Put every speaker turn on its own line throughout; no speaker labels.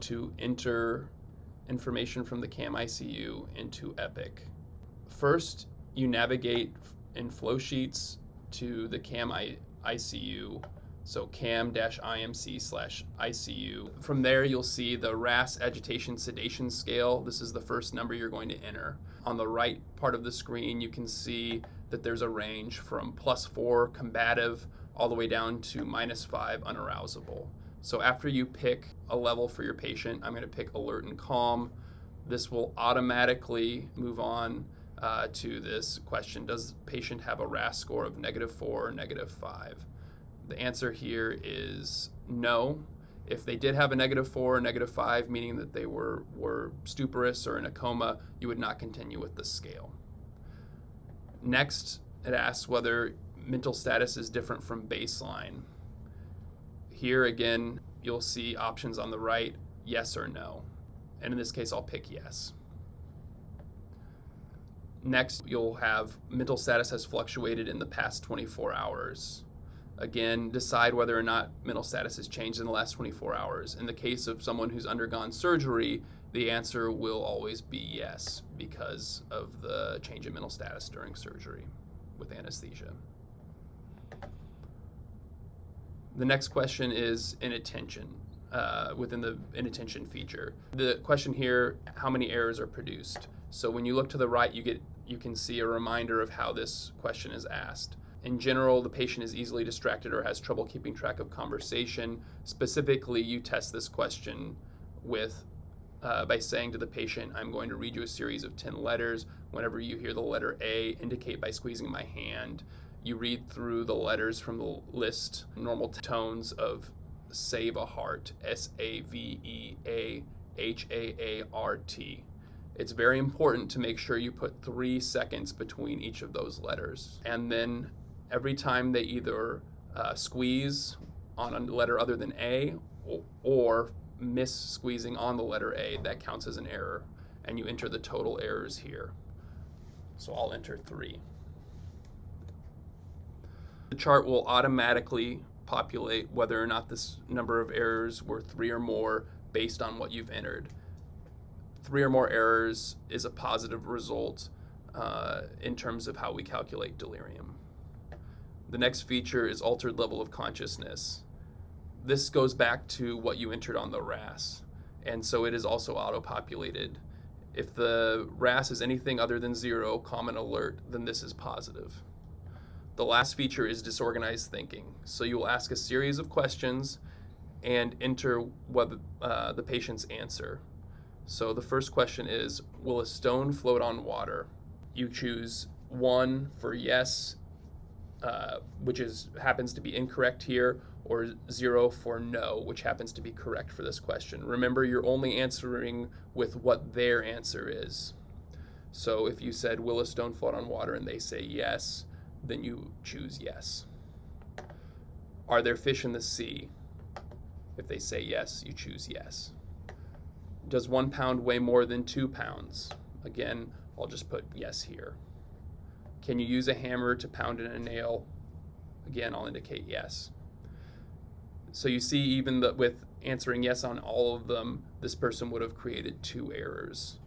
to enter information from the CAM-ICU into Epic. First, you navigate in flow sheets to the CAM-ICU, so cam-imc/ICU. From there, you'll see the RASS agitation sedation scale. This is the first number you're going to enter. On the right part of the screen, you can see that there's a range from +4 combative all the way down to -5 unarousable. So after you pick a level for your patient, I'm going to pick alert and calm. This will automatically move on to this question: does the patient have a RASS score of -4 or -5? The answer here is no. If they did have a -4 or -5, meaning that they were stuporous or in a coma, you would not continue with the scale. Next, it asks whether mental status is different from baseline. Here again, you'll see options on the right, yes or no. And in this case, I'll pick yes. Next, you'll have mental status has fluctuated in the past 24 hours. Again, decide whether or not mental status has changed in the last 24 hours. In the case of someone who's undergone surgery, the answer will always be yes because of the change in mental status during surgery with anesthesia. The next question is inattention, within the inattention feature. The question here, how many errors are produced? So when you look to the right, you can see a reminder of how this question is asked. In general, the patient is easily distracted or has trouble keeping track of conversation. Specifically, you test this question by saying to the patient, I'm going to read you a series of 10 letters. Whenever you hear the letter A, indicate by squeezing my hand. You read through the letters from the list, normal tones of save a heart, SAVEAHAART. It's very important to make sure you put 3 seconds between each of those letters. And then every time they either squeeze on a letter other than A or miss squeezing on the letter A, that counts as an error. And you enter the total errors here. So I'll enter 3. The chart will automatically populate whether or not this number of errors were 3 or more based on what you've entered. 3 or more errors is a positive result in terms of how we calculate delirium. The next feature is altered level of consciousness. This goes back to what you entered on the RASS, and so it is also auto-populated. If the RASS is anything other than 0, calm and alert, then this is positive. The last feature is disorganized thinking. So you will ask a series of questions and enter what the patient's answer. So the first question is, will a stone float on water? You choose 1 for yes, which happens to be incorrect here, or 0 for no, which happens to be correct for this question. Remember, you're only answering with what their answer is. So if you said, will a stone float on water, and they say yes, then you choose yes. Are there fish in the sea? If they say yes, you choose yes. Does 1 pound weigh more than 2 pounds? Again, I'll just put yes here. Can you use a hammer to pound in a nail? Again, I'll indicate yes. So you see, even with answering yes on all of them, this person would have created 2 errors.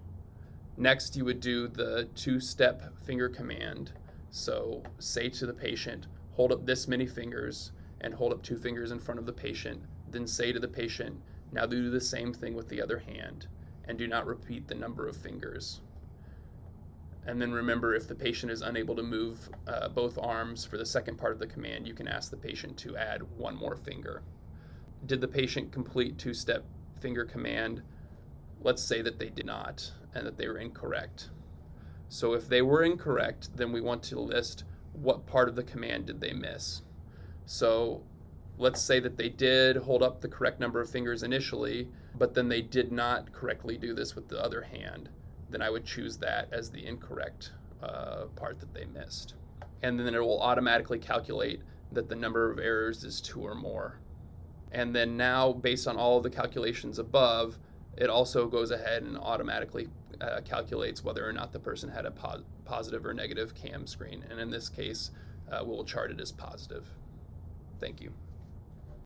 Next, you would do the 2-step finger command. So say to the patient, hold up this many fingers and hold up 2 fingers in front of the patient. Then say to the patient, now do the same thing with the other hand, and do not repeat the number of fingers. And then remember, if the patient is unable to move both arms for the second part of the command, you can ask the patient to add 1 more finger. Did the patient complete 2-step finger command? Let's say that they did not and that they were incorrect. So if they were incorrect, then we want to list what part of the command did they miss. So let's say that they did hold up the correct number of fingers initially, but then they did not correctly do this with the other hand. Then I would choose that as the incorrect part that they missed. And then it will automatically calculate that the number of errors is 2 or more. And then now, based on all of the calculations above, it also goes ahead and automatically calculates whether or not the person had a positive or negative CAM screen. And in this case, we'll chart it as positive. Thank you.